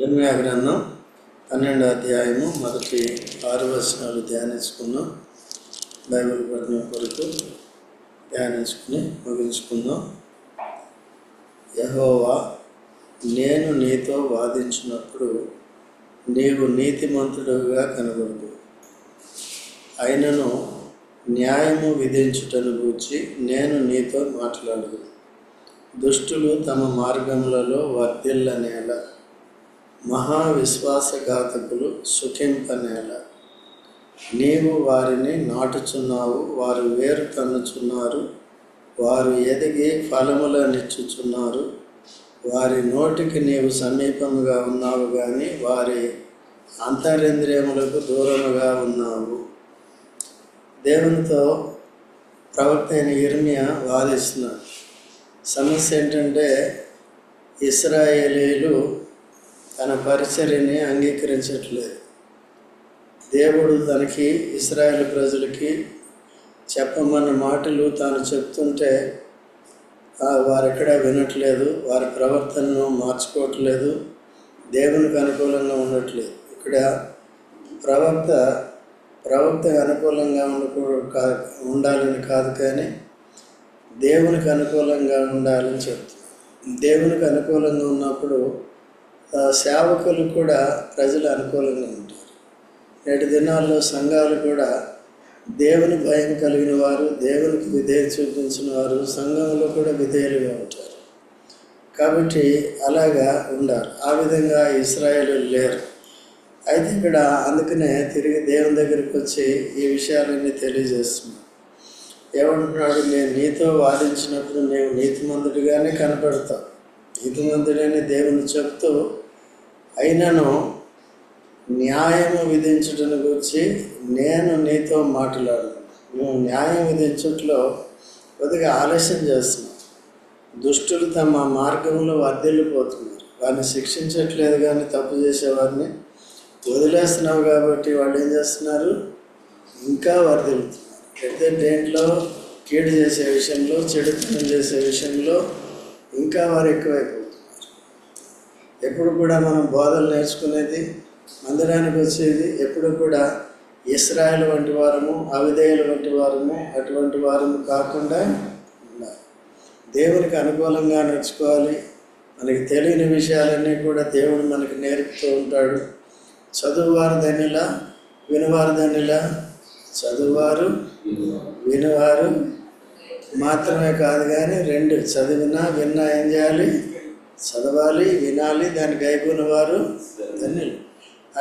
ఇర్మీయా గ్రంథం 12వ అధ్యాయము మొదటి 6 వచనాలు ధ్యానించుకుందాం. బైబిల్ పఠనం కొరకు ధ్యానించుకుని ముగించుకుందాం. యెహోవా, నేను నీతో వాదించినప్పుడు నీవు నీతిమంతుడుగా కనబడదు. అయినను న్యాయము విధించుటను గూర్చి నేను నీతో మాట్లాడదు. దుష్టులు తమ మార్గములలో వర్ధిల్లనేల, మహావిశ్వాసఘాతకులు సుఖింపనేల. నీవు వారిని నాటుచున్నావు, వారు వేరు తన్నుచున్నారు, వారు ఎదిగి ఫలములనిచ్చుచున్నారు. వారి నోటికి నీవు సమీపముగా ఉన్నావు కానీ వారి అంతరింద్రియములకు దూరముగా ఉన్నావు. దేవునితో ప్రవక్త అయిన ఇర్మీయా వాదిస్తున్నాడు. సమస్య ఏంటంటే ఇశ్రాయేలీయులు తన పరిచర్యని అంగీకరించట్లేదు. దేవుడు తనకి ఇశ్రాయేలు ప్రజలకి చెప్పమన్న మాటలు తాను చెప్తుంటే వారెక్కడా వినట్లేదు, వారి ప్రవర్తనను మార్చుకోవట్లేదు, దేవునికి అనుకూలంగా ఉండట్లేదు. ఇక్కడ ప్రవక్త అనుకూలంగా ఉండాలని కాదు కానీ దేవునికి అనుకూలంగా ఉండాలని చెప్తుంది. దేవునికి అనుకూలంగా ఉన్నప్పుడు సేవకులు కూడా ప్రజలు అనుకూలంగా ఉంటారు. నేటి దినాల్లో సంఘాలు కూడా దేవుని భయం కలిగిన వారు, దేవునికి విధేయత చూపించిన వారు సంఘంలో కూడా విధేయులుగా ఉంటారు. కాబట్టి అలాగా ఉండాలి. ఆ విధంగా ఇశ్రాయేలు లేరు. అయితే ఇక్కడ అందుకనే తిరిగి దేవుని దగ్గరికి వచ్చి ఈ విషయాలన్నీ తెలియజేస్తున్నాడు. ఏమంటున్నాడు? నేను నీతో వాదించినప్పుడు నేను నీతిమంతుడిగానే కనపడతావు, నీతిమంతుడని దేవుని చెప్తూ, అయినను న్యాయము విధించుటను గురించి నేను నీతో మాట్లాడను. నువ్వు న్యాయం విధించుట్లో కొద్దిగా ఆలస్యం చేస్తున్నావు. దుష్టులు తమ మార్గంలో వర్ధిల్లిపోతున్నారు. వారిని శిక్షించట్లేదు కానీ తప్పు చేసేవారిని వదిలేస్తున్నావు. కాబట్టి వాళ్ళు ఏం చేస్తున్నారు? ఇంకా వర్ధిల్లుతున్నారు. అయితే దేంట్లో కీడు చేసే విషయంలో, చెడుతనం చేసే విషయంలో ఇంకా వారు ఎక్కువైపోతున్నారు. ఎప్పుడు కూడా మనం బోధలు నేర్చుకునేది, మందిరానికి వచ్చేది ఎప్పుడు కూడా ఇశ్రాయేలు వంటి వారము, అవిధేయుల వంటి వారము, అటువంటి వారము కాకుండా ఉండాలి. దేవునికి అనుకూలంగా నడుచుకోవాలి. మనకి తెలియని విషయాలన్నీ కూడా దేవుడు మనకి నేర్పుతూ ఉంటాడు. చదువువారు ధన్యులా, వినువారు ధన్యులా. చదువువారు వినువారు మాత్రమే కాదు కానీ రెండు, చదివినా విన్నా ఏం చేయాలి? చదవాలి, వినాలి. దానికి అయిపోయిన వారు ధన్యులు.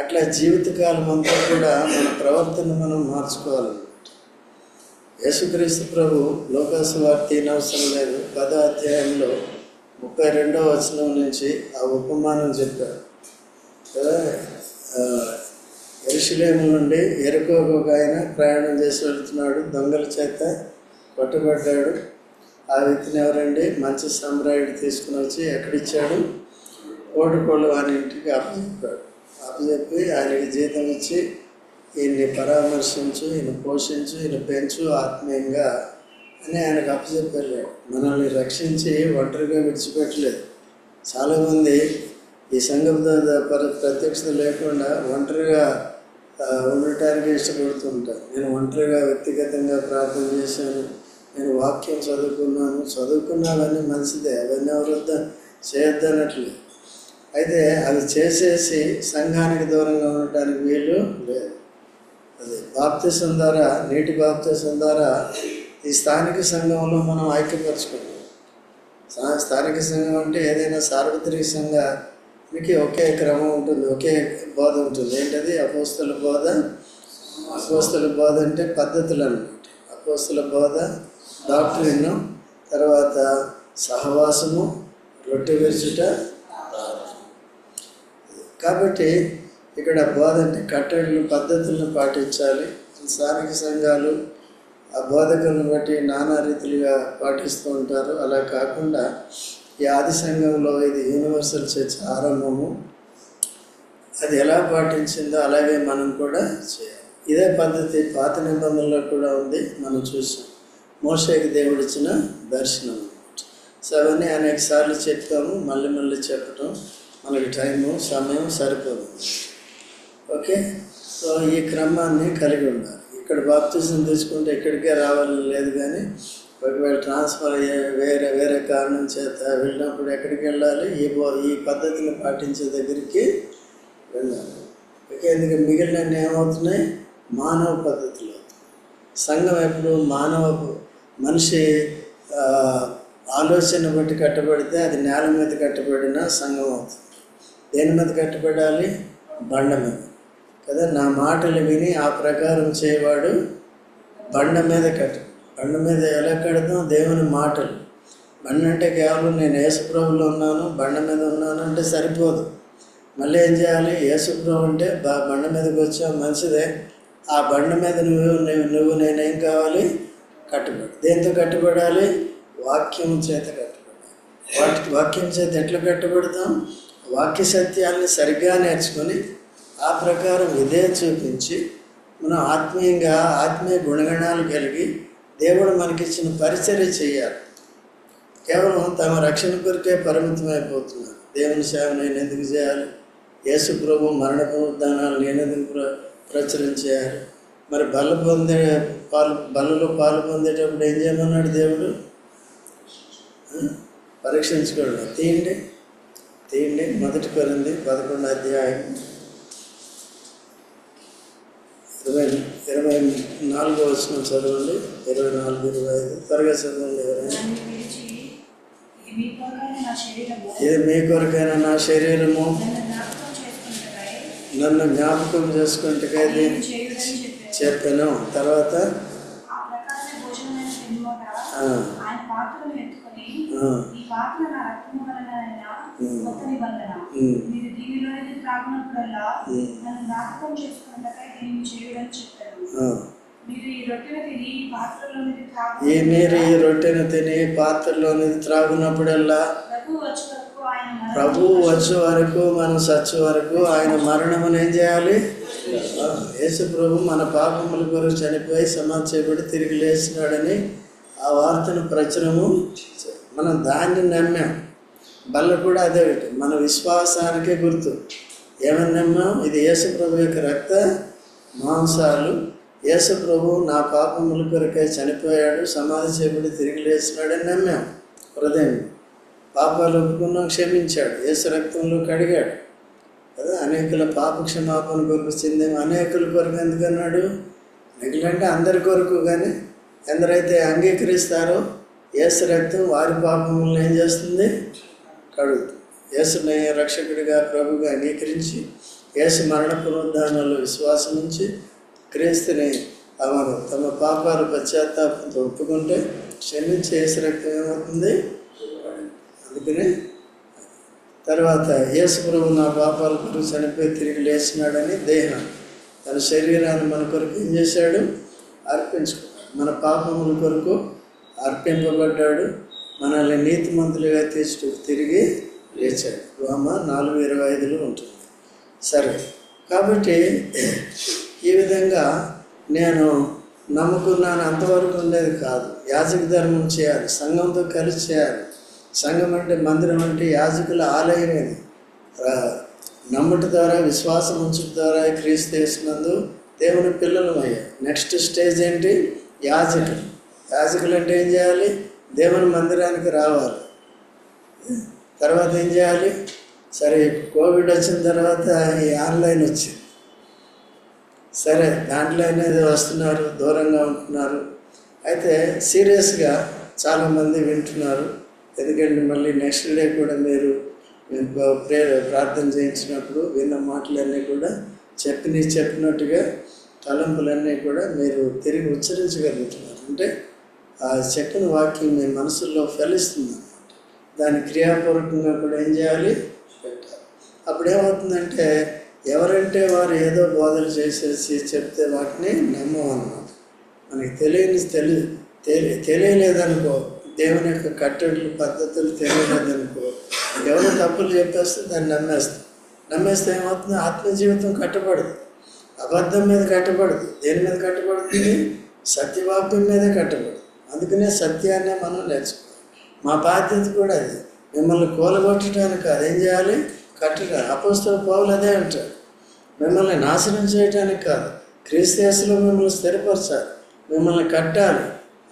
అట్లా జీవితకాలం అంతా కూడా మన ప్రవర్తన మనం మార్చుకోవాలి. యేసుక్రీస్తు ప్రభు లోకాసువార్త అవసరం లేదు 10వ అధ్యాయంలో 32వ వచనం నుంచి ఆ ఉపమానం చెప్పారు కదా. యెరూషలేము నుండి యెరికోకు ఒక ఆయన ప్రయాణం చేసి వెళ్తున్నాడు. దొంగల చేత పట్టుబడ్డాడు. ఆ వ్యక్తిని ఎవరండి? మంచి సామ్రాయుడు తీసుకుని వచ్చి ఎక్కడిచ్చాడు? ఓటుకోళ్ళు వాని ఇంటికి అప్పచెప్పాడు. అప్పచెప్పి ఆయనకి జీతం ఇచ్చి ఈయన్ని పరామర్శించు, ఈయన పోషించు, ఈయన పెంచు ఆత్మీయంగా అని ఆయనకు అప్పచెప్పారు. మనల్ని రక్షించి ఒంటరిగా విడిచిపెట్టలేదు. చాలామంది ఈ సంఘంతో ప్రత్యక్షత లేకుండా ఒంటరిగా ఉండటానికి ఇష్టపడుతుంటారు. నేను ఒంటరిగా వ్యక్తిగతంగా ప్రార్థన చేశాను, నేను వాక్యం చదువుకున్నావన్నీ మంచిదే, అవన్నీ ఎవరొద్ద చేయొద్దనట్లేదు. అయితే అవి చేసేసి సంఘానికి దూరంగా ఉండటానికి వీలు లేదు. అది బాప్తిసం ద్వారా, నీటి బాప్తిసం ద్వారా ఈ స్థానిక సంఘంలో మనం ఐక్యపరచుకుంటాం. స్థానిక సంఘం అంటే ఏదైనా సార్వత్రిక సంఘానికి ఒకే క్రమం ఉంటుంది, ఒకే బోధ ఉంటుంది. ఏంటది? అపోస్తల బోధ. అపోస్తల బోధ అంటే పద్ధతులు అన్నమాట. అపోస్తల బోధ, డాక్టరీను, తర్వాత సహవాసము, రొట్టె విరుచుట. కాబట్టి ఇక్కడ బోధ అంటే కట్టడలు, పద్ధతులను పాటించాలి. స్థానిక సంఘాలు ఆ బోధకులను బట్టి నానా రీతిలుగా పాటిస్తూ ఉంటారు. అలా కాకుండా ఈ ఆది సంఘంలో ఇది యూనివర్సల్ చర్చ్ ఆరంభము. అది ఎలా పాటించిందో అలాగే మనం కూడా చేయాలి. ఇదే పద్ధతి పాత నిబంధనలో కూడా ఉంది, మనం చూసాం. మోషేకి దేవుడిచ్చిన దర్శనం. సో అవన్నీ అనేక సార్లు చెప్తాము, మళ్ళీ చెప్పటం మనకి టైము సమయం సరిపోదు. ఓకే, సో ఈ క్రమాన్ని కలిగి ఉండాలి. ఇక్కడ బాప్తిజం తీసుకుంటే ఇక్కడికే రావాలని లేదు, కానీ ఒకవేళ ట్రాన్స్ఫర్ అయ్యే వేరే కారణం చేత వెళ్ళినప్పుడు ఎక్కడికి వెళ్ళాలి? ఈ పద్ధతిని పాటించే దగ్గరికి వెళ్ళాలి. ఓకే, ఎందుకంటే మిగిలిన ఏమవుతున్నాయి? మానవ పద్ధతిలో. సంఘం ఎప్పుడు మనిషి ఆలోచన బట్టి కట్టబడితే అది నేల మీద కట్టబడిన సంఘం అవుతుంది. దేని మీద కట్టబడాలి? బండ మీద కదా. నా మాటలు విని ఆ ప్రకారం చేయవాడు బండ మీద బండ మీద ఎలా కడతాం? దేవుని మాటలు. బండ అంటే కేవలం నేను యేసుప్రభులో ఉన్నాను, బండ మీద ఉన్నాను అంటే సరిపోదు. మళ్ళీ ఏం చేయాలి? యేసుప్రభు అంటే బండ మీదకి వచ్చావు, మంచిదే. ఆ బండ మీద నువ్వు నేనేం కావాలి? కట్టుబడి. దేంతో కట్టుబడాలి? వాక్యం చేత కట్టుబడాలి. వాక్యం చేత ఎట్లా కట్టుబడతాం? వాక్య సత్యాన్ని సరిగ్గా నేర్చుకొని ఆ ప్రకారం ఇదే చూపించి మనం ఆత్మీయ గుణగణాలు కలిగి దేవుడు మనకిచ్చిన పరిచర్య చేయాలి. కేవలం తమ రక్షణ కొరికే పరిమితమైపోతున్నారు. దేవుని సేవ నేను ఎందుకు చేయాలి? యేసు ప్రభు మరణ పునరుద్ధానాలు నేను ఎందుకు ప్రచురించేయాలి? మరి బల్లలో పాలు పొందేటప్పుడు ఏం చేయమన్నాడు దేవుడు? పరీక్షించుకోండి. తీయండి 1 కొరింథీ 11 అధ్యాయం 24 వచనం చదవండి. 24-25 త్వరగా చదవండి. ఎవరైనా ఇది మీ కొరకైనా నా శరీరము నన్ను జ్ఞాపకం చేసుకుంటే చెప్పాను. తర్వాత మీరు ఈ రొట్టెను తిని పాత్రలోనిది త్రాగునప్పుడల్లా ప్రభువు వచ్చే వరకు మనం సచ్చే వరకు ఆయన మరణమును ఏం చేయాలి? యేసు ప్రభు మన పాపముల కొరకు చనిపోయి సమాధి చేయబడి తిరిగి లేచినాడని ఆ వార్తను ప్రచురము మనం దాన్ని నమ్మాం. బల్ల కూడా అదే మన విశ్వాసానికే గుర్తు. ఏమని నమ్మాం? ఇది యేసు ప్రభు యొక్క రక్త మాంసాలు. యేసు ప్రభు నా పాపముల కొరకే చనిపోయాడు, సమాధి చేయబడి తిరిగి లేచినాడని నమ్మాం. హృదయం పాపాలు ఒప్పుకున్నాం, క్షమించాడు, యేసు రక్తంలో కడిగాడు కదా. అనేకుల పాప క్షమాపణ కొరకు చెందాము. అనేకుల కొరకు ఎందుకన్నాడు? అనేకులంటే అందరి కొరకు, కానీ ఎందరైతే అంగీకరిస్తారో యేసు రక్తం వారి పాపములను ఏం చేస్తుంది? కడుగుతుంది. యేసుని రక్షకుడిగా ప్రభుగా అంగీకరించి యేసు మరణ పునరుద్ధానాల్లో విశ్వాసం నుంచి క్రీస్తుని తమ పాపాలు పశ్చాత్తాపంతో ఒప్పుకుంటే క్షమించి యేసు రక్తం ఏమవుతుంది? అందుకనే తర్వాత యేసు ప్రభు నా పాపాల కొరకు చనిపోయి తిరిగి లేచినాడని దేహం తన శరీరాన్ని మన కొరకు ఏం చేశాడు? అర్పించుకున్నాడు. మన పాపముల కొరకు అర్పింపబడ్డాడు. మనల్ని నీతిమంతులుగా తీర్చు తిరిగి లేచాడు. రోమ 4:25 ఉంటుంది. సరే, కాబట్టి ఈ విధంగా నేను నమ్ముకున్నాను అంతవరకు ఉండేది కాదు. యాజక ధర్మం చేయాలి, సంఘంతో కలిసి చేయాలి. సంఘం అంటే మందిరం అంటే యాజకుల ఆలయమేది. నమ్ముట ద్వారా విశ్వాసం ఉంచుట ద్వారా క్రీస్తు యేసునందు దేవుని పిల్లలు అయ్యారు. నెక్స్ట్ స్టేజ్ ఏంటి? యాజకులు. యాజకులు అంటే ఏం చేయాలి? దేవుని మందిరానికి రావాలి. తర్వాత ఏం చేయాలి? సరే, కోవిడ్ వచ్చిన తర్వాత ఈ ఆన్లైన్ వచ్చింది. సరే, దాంట్లో అనేది వస్తున్నారు, దూరంగా ఉంటున్నారు. అయితే సీరియస్గా చాలామంది వింటున్నారు. ఎందుకంటే మళ్ళీ నెక్స్ట్ డే కూడా మీరు ప్రార్థన చేయించినప్పుడు విన్న మాటలన్నీ కూడా చెప్పినట్టుగా తలంపులన్నీ కూడా మీరు తిరిగి ఉచ్చరించగలుగుతున్నారు. అంటే ఆ చెప్పిన వాక్యం మీ మనసుల్లో ఫలిస్తుంది అన్నమాట. దాన్ని క్రియాపూర్వకంగా కూడా ఏం చేయాలి? పెట్టాలి. అప్పుడు ఏమవుతుందంటే ఎవరంటే వారు ఏదో బోధలు చేసేసి చెప్తే వాటిని నమ్మమన్నమాట. మనకి తెలియలేదనుకో, దేవుని యొక్క కట్టడలు పద్ధతులు తెలియలేదనుకో, ఎవరో తప్పులు చెప్పేస్తే దాన్ని నమ్మేస్తే ఏమవుతుంది? ఆత్మజీవితం కట్టబడదు, అబద్ధం మీద కట్టబడదు. దేని మీద కట్టబడుతుంది? సత్యవాక్యం మీదే కట్టబడదు. అందుకనే సత్యాన్నే మనం నేర్చుకోవాలి. మా బాధ్యత కూడా అది. మిమ్మల్ని కూలగొట్టడానికి కాదు, ఏం చేయాలి? కట్టడా. అపోస్తలుడు పౌలు అదే అంటాడు, మిమ్మల్ని నాశనం చేయడానికి కాదు, క్రీస్తు యేసులో మిమ్మల్ని స్థిరపరచాలి, మిమ్మల్ని కట్టాలి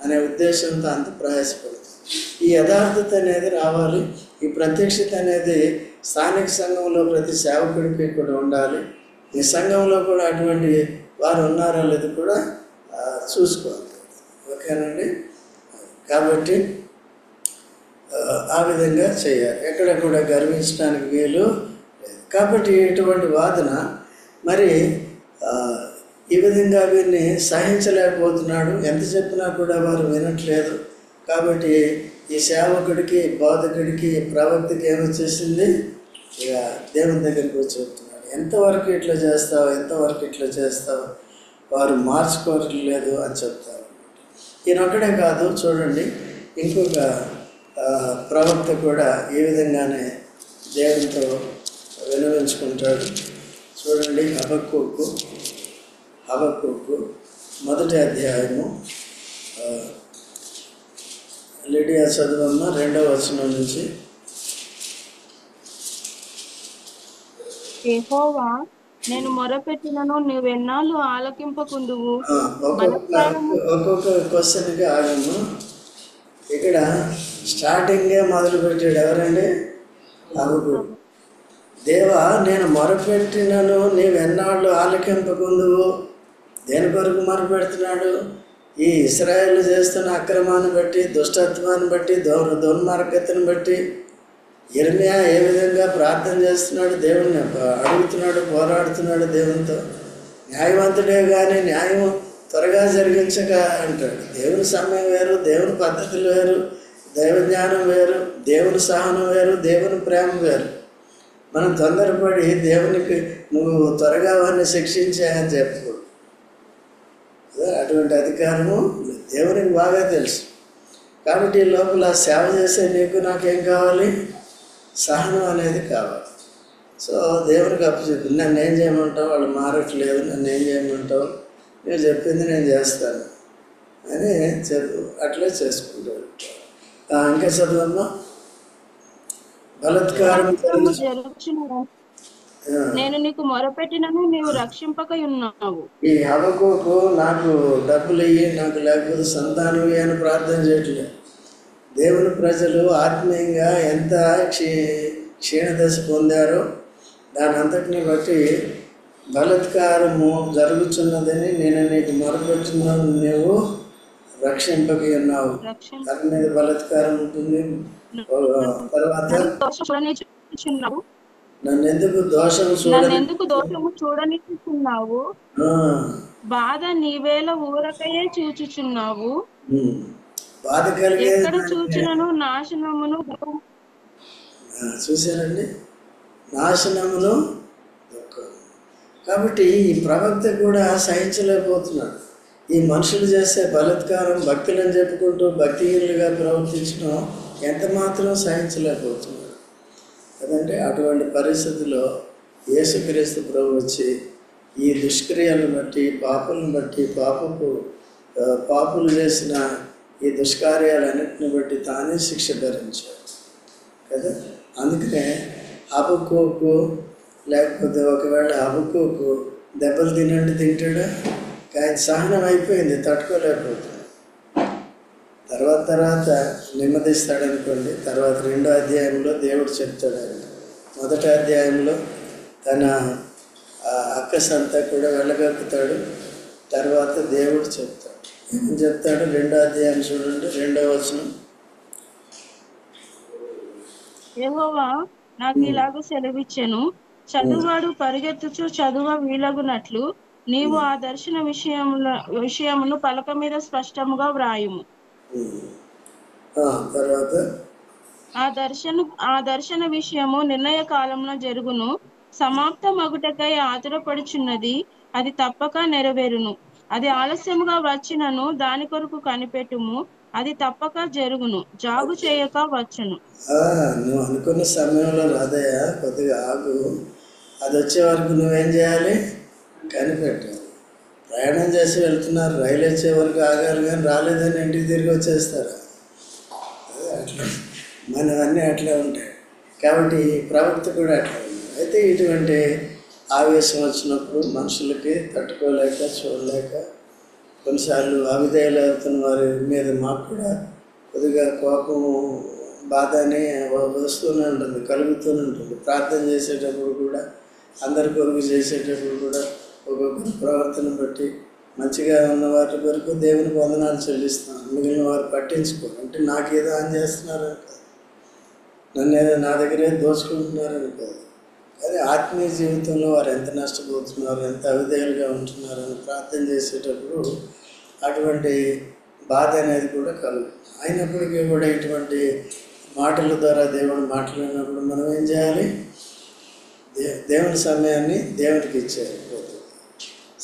అనే ఉద్దేశంతో అంత ప్రయాసపడుతుంది. ఈ యథార్థత అనేది రావాలి. ఈ ప్రత్యక్షత అనేది స్థానిక సంఘంలో ప్రతి సేవకుడికి కూడా ఉండాలి. ఈ సంఘంలో కూడా అటువంటి వారు ఉన్నారో లేదు కూడా చూసుకోవాలి. ఓకేనండి. కాబట్టి ఆ విధంగా చేయాలి. ఎక్కడ కూడా గర్వించడానికి వీలు లేదు. కాబట్టి ఇటువంటి వాదన మరి ఈ విధంగా వీరిని సహించలేకపోతున్నాడు. ఎంత చెప్పినా కూడా వారు వినట్లేదు. కాబట్టి ఈ సేవకుడికి, బోధకుడికి, ప్రవక్తకి ఏమొచ్చేసింది, ఇక దేవుని దగ్గరికి వచ్చి చెప్తున్నాడు, ఎంతవరకు ఇట్లా చేస్తావు, ఎంతవరకు ఇట్లా చేస్తావు, వారు మార్చుకోవట్లేదు అని చెప్తారు. ఈయనొక్కడే కాదు, చూడండి ఇంకొక ప్రవక్త కూడా ఈ విధంగానే దేవునితో వినవించుకుంటాడు. చూడండి హబక్కూకు 1వ అధ్యాయము. లిడియా చదువమ్మ 2వ వచనం నుంచి. యెహోవా, నేను మొరపెట్టినను నీవెన్నాళ్ళు ఆలకింపకుందువు. ఒక్కొక్క క్వశ్చన్కి ఆగము. ఇక్కడ స్టార్టింగే మొదలు పెట్టాడు ఎవరండి? హబక్కూకు. దేవా, నేను మొరపెట్టినను నీవెన్నాళ్ళు ఆలకింపకుందువు. దేని కొరకు మొరపెడుతున్నాడు? ఈ ఇశ్రాయేలు చేస్తున్న అక్రమాన్ని బట్టి, దుష్టత్వాన్ని బట్టి, దుర్మార్గతను బట్టి యిర్మీయా ఏ విధంగా ప్రార్థన చేస్తున్నాడు, దేవుణ్ణి అడుగుతున్నాడు, పోరాడుతున్నాడు దేవునితో. న్యాయవంతుడే కానీ న్యాయం త్వరగా జరిగించక అంటాడు. దేవుని సమయం వేరు, దేవుని పద్ధతులు వేరు, దైవ జ్ఞానం వేరు, దేవుని సహనం వేరు, దేవుని ప్రేమ వేరు. మనం తొందరపడి దేవునికి నువ్వు త్వరగా వారిని శిక్షించే అని చెప్పకూడదు. అటువంటి అధికారము దేవునికి బాగా తెలుసు. కాబట్టి ఈ లోపల సేవ చేసే నీకు నాకేం కావాలి? సహనం అనేది కావాలి. సో దేవునికి అప్పచెప్పు, నన్ను ఏం చేయమంటావు, వాళ్ళు మారట్లేదు, నన్ను ఏం చేయమంటావు, నేను చెప్పింది నేను చేస్తాను అని చెప్పు. అట్లే చేసుకుంటాడు. ఇంకా చదువమ్మా. బలత్కారం నేను నీకు మొరపెట్టినను నీవు రక్షింపక ఉన్నావు. ఈ హబక్కూకు నాకు డబ్బులు ఇయ్యి, నాకు లేకపోతే సంతానం ఇయ్యి అని ప్రార్థన చేయట్లేదు. దేవుని ప్రజలు ఆత్మీయంగా ఎంత క్షీణదశ పొందారో దాని అంతటిని బట్టి బలత్కారము జరుగుతున్నదని నేను నీకు మొరపెట్టున్నాను, నీవు రక్షింపక ఉన్నావు. దాని మీద బలత్కారం ఉంటుంది. తర్వాత నన్నెందుకు దోషము చూడనిస్తున్నావు, బాధ నీవేళ ఊరకయే చూచుచున్నావు. బాధ కలిగే ఎక్కడ చూచినను నాశనమును. చూశారండి, నాశనమును దుఃఖం. కాబట్టి ఈ ప్రవక్త కూడా సహించలేకపోతున్నాడు. ఈ మనుషులు చేసే బలత్కారం, భక్తులని చెప్పుకుంటూ భక్తిహీనులుగా ప్రవర్తించడం ఎంత మాత్రం సహించలేకపోతున్నాడు కదంటే. అటువంటి పరిస్థితిలో యేసుక్రీస్తు ప్రభు వచ్చి ఈ దుష్క్రియలను బట్టి, పాపులను బట్టి, పాపులు చేసిన ఈ దుష్కార్యాలన్నింటిని బట్టి తానే శిక్ష భరించాడు కదా. అందుకనే హబక్కూకు, లేకపోతే ఒకవేళ హబక్కూకు దెబ్బలు తింటాడా? కానీ సహనం అయిపోయింది, తట్టుకోలేకపోతుంది. తర్వాత నెమ్మదిస్తాడనుకోండి. తర్వాత 2వ అధ్యాయంలో దేవుడు చెప్తాడు. ఆయన 1వ అధ్యాయంలో తన అక్కసంతా కూడా వెళ్ళగక్కుతాడు. తర్వాత దేవుడు చెప్తాడు. ఏమని చెప్తాడు? 2వ అధ్యాయం చూడండి, 2వ వచనం. యెహోవా నాకు ఇలాగ సెలవిచ్చెను, చదువాడు పరిగెత్తుచు చదువ వీలగునట్లు నీవు ఆ దర్శన విషయమును పలక మీద స్పష్టముగా వ్రాయుము. తర్వాత ఆ దర్శన విషయము నిర్ణయ కాలంలో జరుగును, సమాప్త మగుటకై ఆతురపడుచున్నది, అది తప్పక నెరవేరును. అది ఆలస్యముగా వచ్చినను దాని కొరకు కనిపెట్టుము, అది తప్పక జరుగును, జాగు చేయక వచ్చును. నువ్వు అనుకున్న సమయంలో రాదయ్యా, కొద్దిగా ఆగు. అది వచ్చే వరకు నువ్వేం చేయాలి? కనిపెట్టాలి. ప్రయాణం చేసి వెళ్తున్నారు, రైలు వచ్చే వరకు ఆగాలి, కానీ రాలేదని ఇంటికి తిరిగి వచ్చేస్తారు. అట్లా మనవన్నీ అట్లా ఉంటాయి. కాబట్టి ప్రవక్త కూడా అట్లా ఉంది. అయితే ఇటువంటి ఆవేశం వచ్చినప్పుడు మనుషులకి తట్టుకోలేక చూడలేక కొన్నిసార్లు అవిధేయులు అవుతున్న వారి మీద మాకు కూడా కొద్దిగా కోపము బాధ అని వస్తూనే ఉంటుంది, కలుగుతూనే ఉంటుంది. ప్రార్థన చేసేటప్పుడు కూడా అందరి కొరకు చేసేటప్పుడు కూడా ఒక్కొక్కరి ప్రవర్తన బట్టి మంచిగా ఉన్న వారి వరకు దేవునికి వందనాలు చెల్లిస్తాం. మిగిలిన వారు పట్టించుకోరు. అంటే నాకేదో ఆన్ చేస్తున్నారని కాదు, నన్ను ఏదో నా దగ్గరే దోచుకుంటున్నారని కాదు, కానీ ఆత్మీయ జీవితంలో వారు ఎంత నష్టపోతున్నారు, ఎంత అవిధేయులుగా ఉంటున్నారని ప్రార్థన చేసేటప్పుడు అటువంటి బాధ అనేది కూడా కలుగుతుంది. అయినప్పటికీ కూడా ఇటువంటి మాటల ద్వారా దేవుడు మాట్లాడినప్పుడు మనం ఏం చేయాలి? దేవుని సమయాన్ని దేవునికి ఇచ్చేయాలి.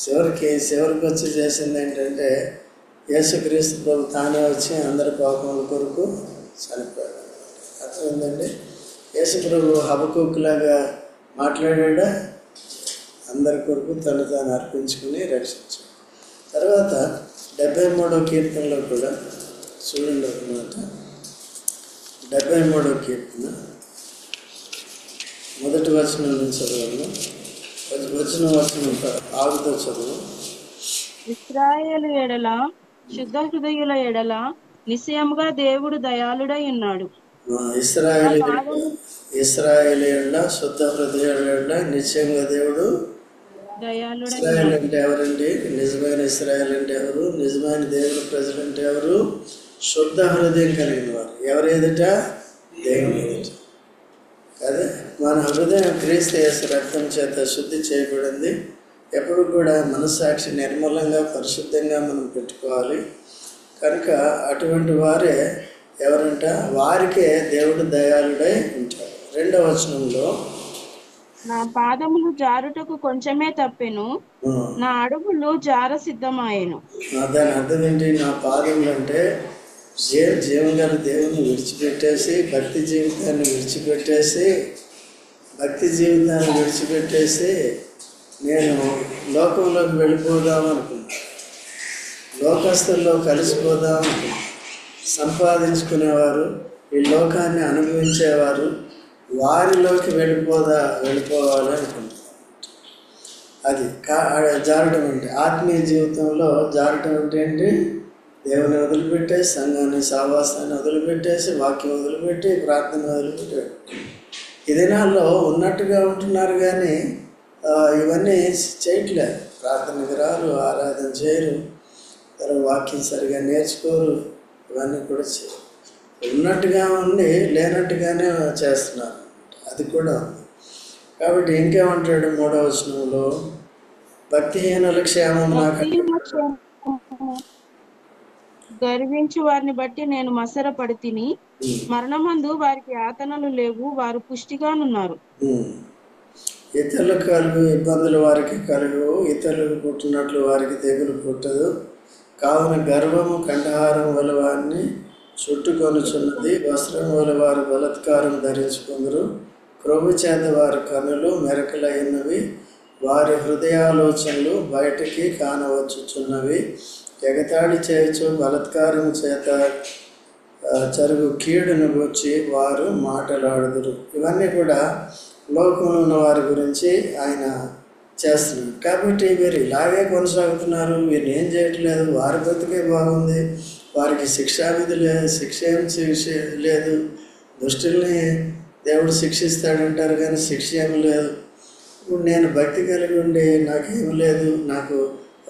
చివరికి వచ్చి చేసింది ఏంటంటే యేసుక్రీస్తు ప్రభు తానే వచ్చి అందరి పాపముల కొరకు చనిపోయాడు. అర్థమైందండి? యేసు ప్రభు హబక్కూకులాగా మాట్లాడా, అందరి కొరకు తను తాను అర్పించుకుని రక్షించాడు. తర్వాత 73వ కీర్తనలో కూడా చూడండి అన్నమాట. 73వ కీర్తన మొదటి వచనం నుంచి చదవను, వచనం ఆగుతో చదువు. ఇశ్రాయేలు ఎడల శుద్ధ హృదయుల ఎడల నిశ్చయముగా దేవుడు దయాళుడై ఉన్నాడు. ఇశ్రాయేలు ఎడల శుద్ధ హృదయుల ఎడల నిశ్చయంగా దేవుడు దయాళుడై. ఇశ్రాయేల్ అంటే ఎవరండి? నిజమైన ఇశ్రాయేల్ అంటే ఎవరు? నిజమైన దేవుడు ప్రజలు అంటే ఎవరు? శుద్ధ హృదయం కలిగిన వారు. ఎవరు ఎదుట? దేవుని ఎదుట. అదే మన హృదయం క్రీస్తు యేసు రక్తం చేత శుద్ధి చేయబడింది. ఎప్పుడు కూడా మనస్సాక్షి నిర్మలంగా పరిశుద్ధంగా మనం పెట్టుకోవాలి. కనుక అటువంటి వారే ఎవరంట? వారికే దేవుడు దయాళుడై ఉంటాడు. 2వ వచనంలో నా పాదములు జారుటకు కొంచెమే తప్పెను, నా అడుగులు జార సిద్ధమాయెను. దాని అర్థం ఏంటి? నా పాదములు అంటే జీవంగల దేవుని విడిచిపెట్టేసి భక్తి జీవితాన్ని విడిచిపెట్టేసి నేను లోకంలోకి వెళ్ళిపోదాం అనుకున్నాను, లోకస్తుల్లో కలిసిపోదాం అనుకున్నాను. సంపాదించుకునేవారు, ఈ లోకాన్ని అనుభవించేవారు వారిలోకి వెళ్ళిపోవాలి అనుకుంటున్నాను. అది జారటం అంటే ఆత్మీయ జీవితంలో జారటం అంటే ఏంటి? దేవుని వదిలిపెట్టేసి, సంఘాన్ని సావాసాన్ని వదిలిపెట్టేసి, వాక్యం వదిలిపెట్టి, ప్రార్థన వదిలిపెట్టాడు. ఈ దినాల్లో ఉన్నట్టుగా ఉంటున్నారు కానీ ఇవన్నీ చేయట్లేదు. ప్రార్థనకు రారు, ఆరాధన చేయరు, తర్వాత వాక్యం సరిగా నేర్చుకోరు, ఇవన్నీ కూడా చేయరు. ఉన్నట్టుగా ఉండి లేనట్టుగానే చేస్తున్నారు. అది కూడా ఉంది. కాబట్టి ఇంకేమంటాడు 3వ వచనంలో? భక్తిహీనుల క్షేమం నాకు గర్వించు వారిని బట్టి నేను మసరపడి తిని, మరణమందు వారికి యాతనలు లేవు, వారు పుష్టిగానున్నారు. ఇతరులకు కలుగు ఇబ్బందులు వారికి కలుగు, ఇతరులకు పుట్టినట్లు వారికి తెగులు పుట్టదు. కావున గర్వము కంఠహారం వల్ల వారిని చుట్టుకొనుచున్నది, వస్త్రం వల్ల వారు బలత్కారం ధరించుకుందరు. క్రొవ్వు చేత వారి కనులు మెరకలైనవి, వారి హృదయాలోచనలు బయటికి కానవచ్చుచున్నవి. ఎగతాళి చేయొచ్చు బలత్కారం చేత జరుగు కీడును గూర్చి వారు మాటలాడుదురు. ఇవన్నీ కూడా లోకంలో ఉన్న వారి గురించి ఆయన చేస్తున్నారు. కాబట్టి వీరు ఇలాగే కొనసాగుతున్నారు, వీరు ఏం చేయట్లేదు, వారి బతుకే బాగుంది, వారికి శిక్షావిధి లేదు, శిక్ష లేదు. దుష్టుల్ని దేవుడు శిక్షిస్తాడంటారు కానీ శిక్ష ఏమి లేదు. ఇప్పుడు నేను భక్తి కలిగి ఉండి నాకేం లేదు, నాకు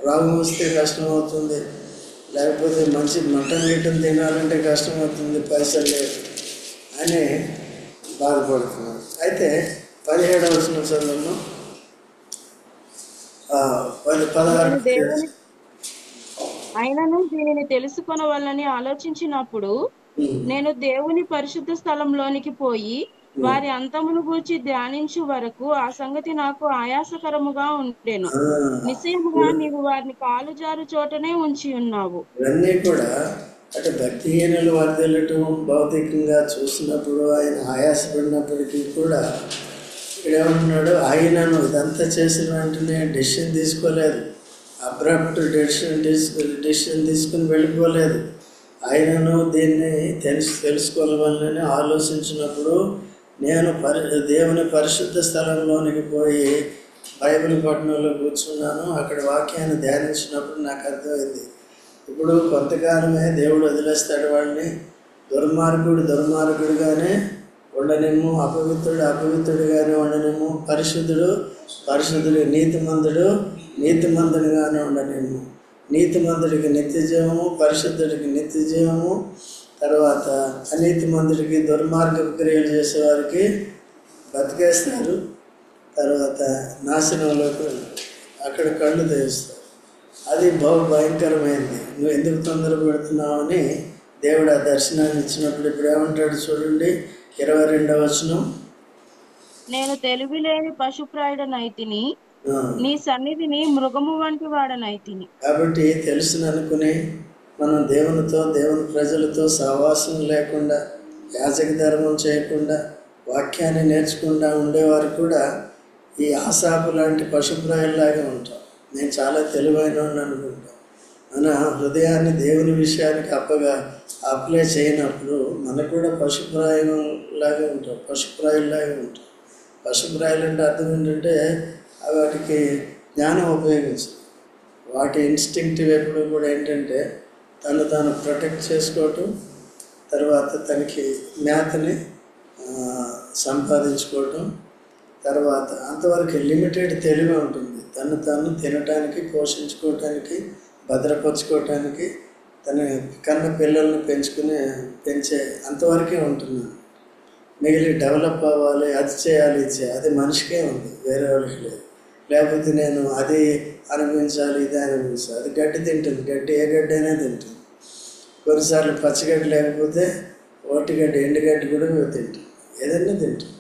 రోగం వస్తే కష్టం అవుతుంది, లేకపోతే మంచి మటన్ గిట్టం తినాలంటే కష్టం అవుతుంది, పైసలు లేదు అని బాధపడుతున్నారు. అయితే 17వ వచనం చదువును. 16 అయినను దీనిని తెలుసుకొనవలనని ఆలోచించినప్పుడు నేను దేవుని పరిశుద్ధ స్థలంలోనికి పోయి వారి అంతమును గూర్చి ధ్యానించు వరకు ఆ సంగతి నాకు ఆయాసకరముగా ఉండేను. నిశ్చయముగా నీవు వారిని కాలు జారు చోటనే ఉంచి ఉన్నావు. ఇవన్నీ కూడా అంటే భక్తిహీనులు వర్ధిల్లటం భౌతికంగా చూసినప్పుడు ఆయన ఆయాసపడినప్పటికీ కూడా ఇక్కడ ఏమంటున్నాడు? ఆయనను ఇదంతా చేసిన వెంటనే డెసిషన్ తీసుకోలేదు, అబ్రప్ట్ డెసిషన్ తీసుకుని వెళ్ళిపోలేదు. ఆయనను దీన్ని తెలుసుకోవాలని ఆలోచించినప్పుడు నేను దేవుని పరిశుద్ధ స్థలంలోనికి పోయి బైబిల్ పట్టణంలో కూర్చున్నాను. అక్కడ వాక్యాన్ని ధ్యానించినప్పుడు నాకు అర్థమైంది, ఇప్పుడు కొంతకాలమే దేవుడు వదిలేస్తాడు వాళ్ళని. దుర్మార్గుడు దుర్మార్గుడిగానే ఉండనిమ్ము, అపవిత్రుడు అపవిత్రుడిగానే ఉండనిమ్ము, పరిశుద్ధుడు పరిశుద్ధుడు, నీతిమంతుడు నీతిమంతుడిగానే ఉండనిమ్ము. నీతిమంతుడికి నిత్య జీవము, పరిశుద్ధుడికి నిత్య జీవము. తర్వాత అనీతిమంతుడికి, దుర్మార్గపు క్రియలు చేసేవారికి బతికేస్తారు, తర్వాత నాశనంలోకి వెళ్తారు, అక్కడ కళ్ళు తెరుస్తారు. అది బహు భయంకరమైంది. నువ్వు ఎందుకు తొందర పెడుతున్నావని దేవుడు ఆ దర్శనాన్ని ఇచ్చినప్పుడు ఇప్పుడు ఏమంటాడు చూడండి, 22వ వచనం. నేను తెలివిలేని పశుప్రాయుడనైతిని, నీ సన్నిధిని మృగము వంటి వాడనైతిని. కాబట్టి తెలుసుననుకుని మనం దేవునితో దేవుని ప్రజలతో సహవాసం లేకుండా, యాజక ధర్మం చేయకుండా, వాక్యాన్ని నేర్చుకుండా ఉండేవారు కూడా ఈ ఆసాపు లాంటి పశుప్రాయుల్లాగా ఉంటాం. నేను చాలా తెలివైన అనుకుంటాం. మన హృదయాన్ని దేవుని విషయానికి అప్లై చేయనప్పుడు మనకు కూడా పశుప్రాయులాగా ఉంటాం, పశుప్రాయుల్లాగా ఉంటాం. పశుప్రాయులు అంటే అర్థం ఏంటంటే వాటికి జ్ఞానం ఉపయోగించదు. వాటి ఇన్స్టింక్టివ్ ఎప్పుడు కూడా ఏంటంటే తను తాను ప్రొటెక్ట్ చేసుకోవటం, తర్వాత తనకి మేతని సంపాదించుకోవటం, తర్వాత అంతవరకు లిమిటెడ్ తెలివి ఉంటుంది. తను తాను తినటానికి, పోషించుకోవటానికి, భద్రపరచుకోవటానికి, తన కన్న పిల్లల్ని పెంచే అంతవరకే ఉంటుంది. మిగిలి డెవలప్ అవ్వాలి, అది చేయాలి, ఇది చేయాలి, అది మనిషికే ఉంది, వేరే వాళ్ళకి లేదు. లేకపోతే నేను అది అనిపించాలి, ఇది అనిపించాలి. అది గడ్డి తింటుంది, గడ్డి ఏ గడ్డి అయినా తింటుంది. కొన్నిసార్లు పచ్చిగడ్డి లేకపోతే ఒట్టిగడ్డి, ఎండుగడ్డి కూడా తింటుంది, ఏదైనా తింటుంది.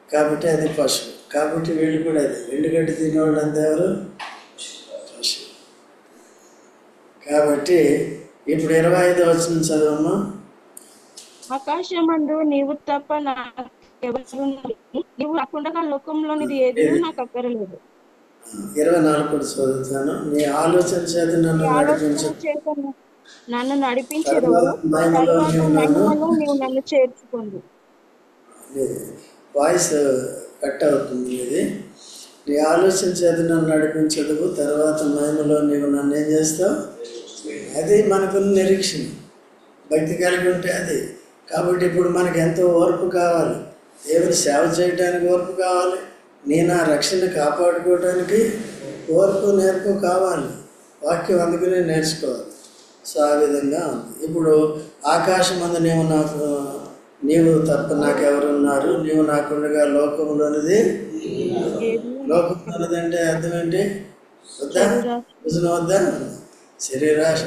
కాబట్టి అది పశువు. కాబట్టి వీళ్ళు కూడా అది ఎండుగడ్డి తినేవాళ్ళు అంతా ఎవరు? పశువు. కాబట్టి ఇప్పుడు 25వ వచనం చదవమ్మా. ఆకాశమందు నీవు తప్ప నాకెవరు, నీవు రాకుండా లోకంలోనిది ఏది నాకు అక్కరలేదు. 24 కూడా చదువుతాను. నీ ఆలోచన చేత నన్ను నడిపించదు, తర్వాత మహిమలో నీవు నన్ను చేర్చుకుందు. వాయిస్ కట్ అవుతుంది ఇది. నీ ఆలోచన చేత నన్ను నడిపించదు, తర్వాత మహిమలో నీవు నన్ను ఏం చేస్తావు? అది మనకున్న నిరీక్షణ. భక్తి కలిగి ఉంటే అది. కాబట్టి ఇప్పుడు మనకు ఎంతో ఓర్పు కావాలి, దేవుని సేవ చేయడానికి ఓర్పు కావాలి, నా రక్షణ కాపాడుకోవడానికి ఓర్పు నేర్పు కావాలి. వాక్యం అందుకనే నేర్చుకోవాలి. సో ఆ విధంగా ఉంది. ఇప్పుడు ఆకాశం అందు నీవు తప్ప నాకెవరున్నారు, నీవు నాకుండగా లోకంలోనిది. లోకంలోనిది అంటే అర్థం ఏంటి? వద్దా భుజన వద్దా? శరీరాశ,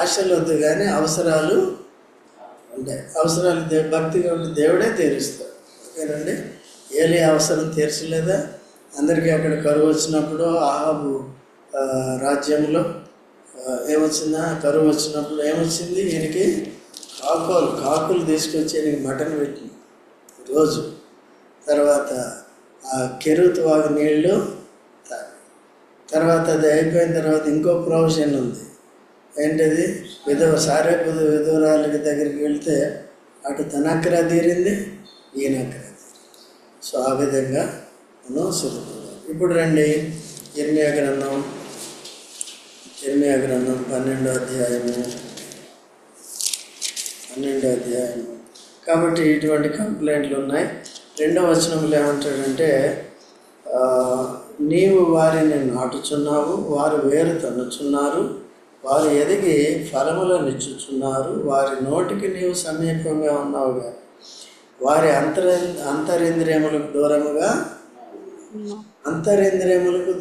ఆశలు వద్దు, కానీ అవసరాలు ఉంటాయి. అవసరాలు భక్తిగా ఉంటే దేవుడే తీరుస్తాడు. ఓకేనండి. ఏలి అవసరం తీర్చలేదా? అందరికీ అక్కడ కరువు వచ్చినప్పుడు ఆహాబు రాజ్యంలో ఏమొచ్చిందా? కరువు వచ్చినప్పుడు ఏమొచ్చింది? ఈయనకి కాకులు తీసుకొచ్చి ఈయనకి మటన్ పెట్టింది రోజు. తర్వాత ఆ కెరూతు వాగు నీళ్ళు తాగి, తర్వాత అది అయిపోయిన తర్వాత ఇంకో ప్రొవిజన్ ఉంది. ఏంటది? సారేపు విధవరాలకి దగ్గరికి వెళ్తే అటు తన అక్కర తీరింది, ఈయన అక్కర తీరింది. సో ఆ విధంగా మనం చదువుకుందాం. ఇప్పుడు రండి, ఇర్మియా గ్రంథం 12వ అధ్యాయము. కాబట్టి ఇటువంటి కంప్లైంట్లు ఉన్నాయి. 2వ వచనంలో ఏమంటాడంటే, నీవు వారిని నాటుచున్నావు, వారు వేరు తన్నుచున్నారు, వారు ఎదిగి ఫలములను ఇచ్చుచున్నారు, వారి నోటికి నీవు సమీపంగా ఉన్నావుగా, వారి అంతరింద్రియములకు దూరముగా, అంతరింద్రియములకు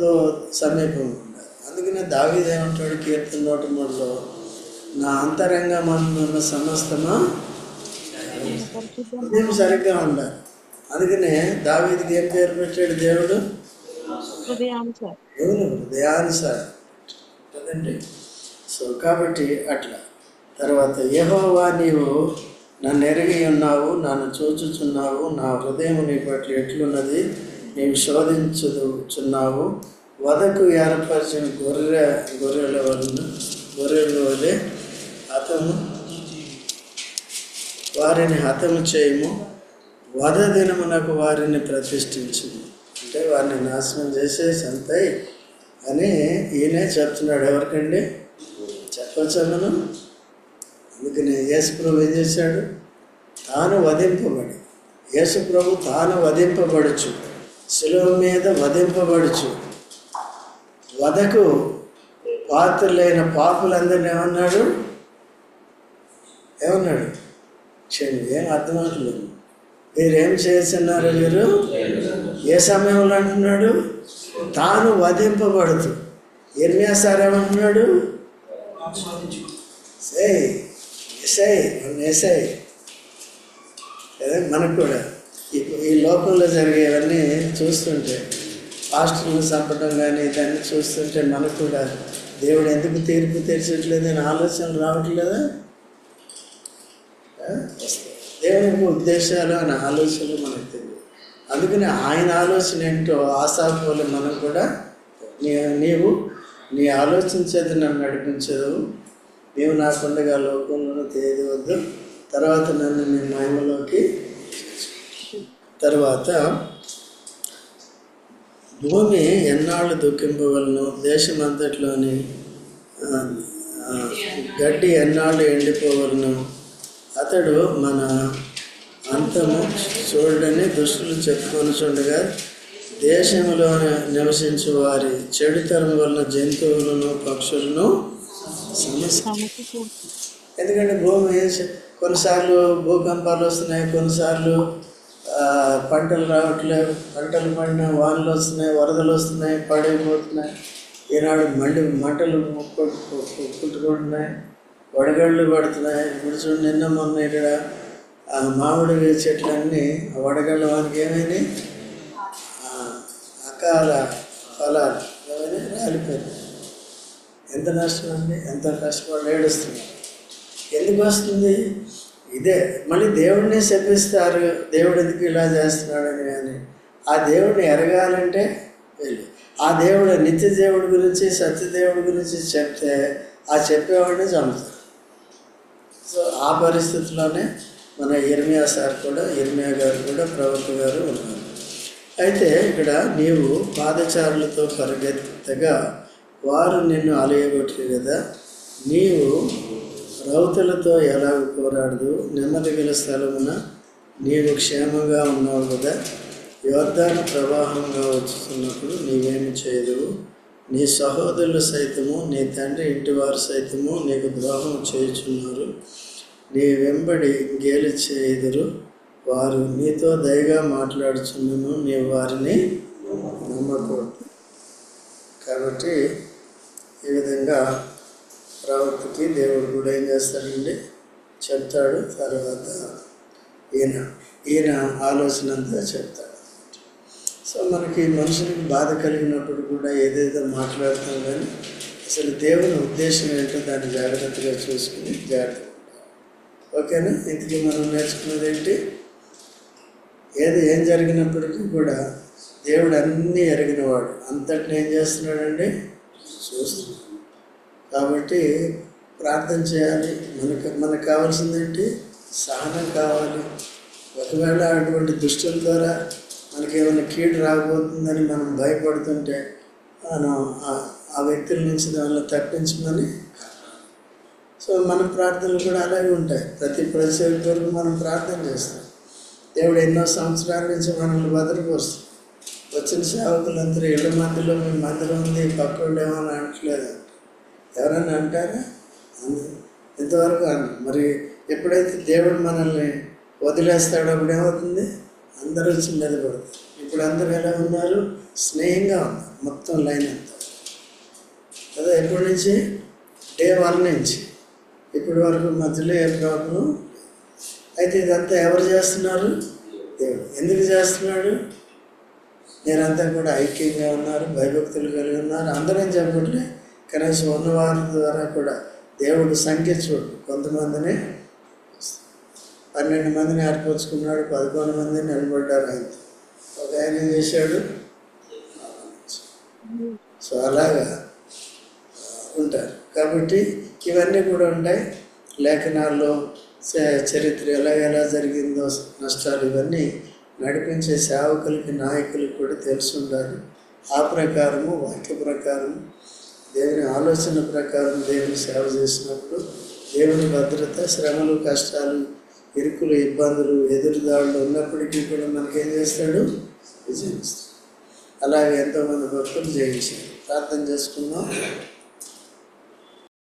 సమీపంగా ఉన్నారు. అందుకనే దావీదు ఏమంటాడు కీర్తన 103లో, నా అంతరంగమందున్న సమస్తమా హృదయం సరిగ్గా ఉండాలి. అందుకనే దావీదుకి ఏం పేరు పెట్టాడు దేవుడు? హృదయానుసారి కదండి. సో కాబట్టి అట్లా. తర్వాత యెహోవా నీవు నన్ను ఎరిగి ఉన్నావు, నన్ను చూచుచున్నావు, నా హృదయం నీ పట్ల ఎట్లున్నది నీవు శోధించుచున్నావు. వదకు ఏర్పరిచిన గొర్రెల వలె వారిని హతము చేయము, వధ దినమునకు వారిని ప్రతిష్ఠించింది. అంటే వారిని నాశనం చేసే సంతాయి అని ఈయనే చెప్తున్నాడు. ఎవరికండి చెప్పవచ్చా మనం? అందుకని యేసుప్రభు ఏం చేశాడు? తాను వధింపబడి, యేసుప్రభు తాను వధింపబడుచు, శిలువ మీద వధింపబడుచు, వధకు పాత్రులైన పాపులందరినీ ఏమన్నాడు? ఏం అర్థం అవట్లేదు. మీరేం చేస్తున్నారు? మీరు ఏ సమయంలో అంటున్నాడు? తాను వధింపబడుతూ. ఇర్మియా సార్ ఏమంటున్నాడు? ఎసై మనకు కూడా ఈ లోకంలో జరిగేవన్నీ చూస్తుంటే, పాస్టర్లు చంపడం కానీ దాన్ని చూస్తుంటే మనకు కూడా దేవుడు ఎందుకు తీర్పు తెచ్చట్లేదు అని ఆలోచనలు రావట్లేదా? దేవుని ఉద్దేశాలు అనే ఆలోచనలు మనకు తెలియదు. అందుకని ఆయన ఆలోచన ఏంటో ఆశాపోలే మనం కూడా నీవు నీ ఆలోచించేది నన్ను నడిపించదు, నీవు నాకుండగా లోకంలో తేదవద్దు, తర్వాత నన్ను నీ మహిమలోకి. తర్వాత భూమి ఎన్నాళ్ళు దుఃఖింపవలను, దేశమంతట్లోని గడ్డి ఎన్నాళ్ళు ఎండిపోవలను, అతడు మన అంతము చూడని దుష్టులు చెప్పుకొనుచుండగా దేశంలో నివసించు వారి చెడుతరం వలన జంతువులను పక్షులను సమస్య. ఎందుకంటే భూమి కొన్నిసార్లు భూకంపాలు వస్తున్నాయి, కొన్నిసార్లు పంటలు రావట్లేవు, పంటలు పడిన వానలు వస్తున్నాయి, వరదలు వస్తున్నాయి, పడిపోతున్నాయి. ఈనాడు మంటలు పుట్టుకుంటున్నాయి, వడగళ్ళు పడుతున్నాయి. ఇప్పుడు చూడండి, నిన్న మొన్న ఇక్కడ మామిడి చెట్లన్నీ వడగళ్ళ వానికి ఏమైనా అకాల ఫలాలు ఏమైనా రాలిపోయినాయి. ఎంత నష్టం అండి! ఎంత కష్టపడి ఏడుస్తున్నారు. ఎందుకు వస్తుంది? ఇదే మళ్ళీ దేవుడిని శపిస్తారు, దేవుడు ఎందుకు ఇలా చేస్తున్నాడని. కానీ ఆ దేవుడిని ఎరగాలంటే వెళ్ళి ఆ దేవుడు నిత్య దేవుడి గురించి, సత్యదేవుడి గురించి చెప్తే ఆ చెప్పేవాడిని చంపుతారు. సో ఆ పరిస్థితిలోనే మన ఇర్మియా గారు కూడా ప్రవక్త గారు ఉన్నారు. అయితే ఇక్కడ నీవు పాదచారులతో పరిగెత్తగా వారు నిన్ను అలయగొట్టారు కదా, నీవు రౌతులతో ఎలాగ పోరాడదు, నెమ్మది గల స్థలమున నీవు క్షేమంగా ఉన్నావు కదా. యోర్దాను ప్రవాహంగా వచ్చుతున్నప్పుడు నీవేమి చేయదువు, నీ సహోదరులు సైతము నీ తండ్రి ఇంటివారు సైతము నీకు ద్రోహం చేయుచున్నారు. నీ వెంబడి గేలి చేయుదురు, వారు నీతో దయగా మాట్లాడుచున్నను, నీవు వారిని నమ్మకూడదు. కాబట్టి ఈ విధంగా ప్రవక్తకి దేవుడు కూడా ఏం చేస్తాడండి చెప్తాడు. తర్వాత ఈయన ఆలోచన అంతా చెప్తాడు. సో మనకి మనుషులకు బాధ కలిగినప్పుడు కూడా ఏదేదో మాట్లాడతాం, కానీ అసలు దేవుని ఉద్దేశం ఏంటో దాన్ని జాగ్రత్తగా చూసుకుని జాగ్రత్త. ఓకేనా? ఇంతకీ మనం నేర్చుకున్నది ఏంటి? ఏం జరిగినప్పటికీ కూడా దేవుడు అన్నీ ఎరిగినవాడు, అంతటిని ఏం చేస్తున్నాడండి చూస్తున్నాడు. కాబట్టి ప్రార్థన చేయాలి. మనకు కావాల్సిందేంటి? సహనం కావాలి. ఒకవేళ అటువంటి దుష్టుల ద్వారా మనకి ఏమైనా కీడు రాబోతుందని మనం భయపడుతుంటే మనం ఆ వ్యక్తుల నుంచి దానిలో తప్పించమని. సో మన ప్రార్థనలు కూడా అలాగే ఉంటాయి. ప్రతి వరకు మనం ప్రార్థన చేస్తాం. దేవుడు ఎన్నో సంవత్సరాల నుంచి మనల్ని భద్రపరుస్తాం. వచ్చిన సేవకులందరూ ఇళ్ళ మధ్యలో మీ మందిరం ఉంది, పక్కవాళ్ళు ఏమైనా అనట్లేదు. ఎవరైనా అంటారా? ఇంతవరకు మరి ఎప్పుడైతే దేవుడు మనల్ని వదిలేస్తాడో అప్పుడు ఏమవుతుంది? అందరూ వచ్చి మీద పడతారు. ఇప్పుడు అందరూ ఎలా ఉన్నారు? స్నేహంగా ఉన్నారు, మొత్తం లైన్ అంతా కదా. ఎప్పటి నుంచి? డే 1 నుంచి ఇప్పటి వరకు మధ్యలో ఏ ప్రాబ్లం. అయితే ఇదంతా ఎవరు చేస్తున్నారు? దేవుడు. ఎందుకు చేస్తున్నాడు? మీరంతా కూడా ఐక్యంగా ఉన్నారు, భయభక్తులు కలిగి ఉన్నారు. అందరం చెప్పట్లే, కనీసం ఉన్నవారి ద్వారా కూడా దేవుడు సంఖ్య చూడు. కొంతమందిని 12 మందిని ఏర్పరచుకున్నాడు, 11 మందిని నిలబడ్డారు. ఆయన ఒక ఆయన ఏం చేశాడు? సో అలాగా ఉంటారు. కాబట్టి ఇవన్నీ కూడా ఉంటాయి లేఖనాల్లో. చరిత్ర ఎలా జరిగిందో, నష్టాలు ఇవన్నీ నడిపించే సేవకులకి, నాయకులకి కూడా తెలిసి ఉండాలి. ఆ ప్రకారము, వాక్య ప్రకారం, దేవుని ఆలోచన ప్రకారం దేవుని సేవ చేసినప్పుడు దేవుని భద్రత, శ్రమలు, కష్టాలు, ఇరుకులు, ఇబ్బందులు, ఎదురుదాడులు ఉన్నప్పటికీ కూడా మనకేం చేస్తాడు? విజయం ఇస్తాడు. అలాగే ఎంతోమంది భక్తులు జయించారు. ప్రార్థన చేసుకుందాం.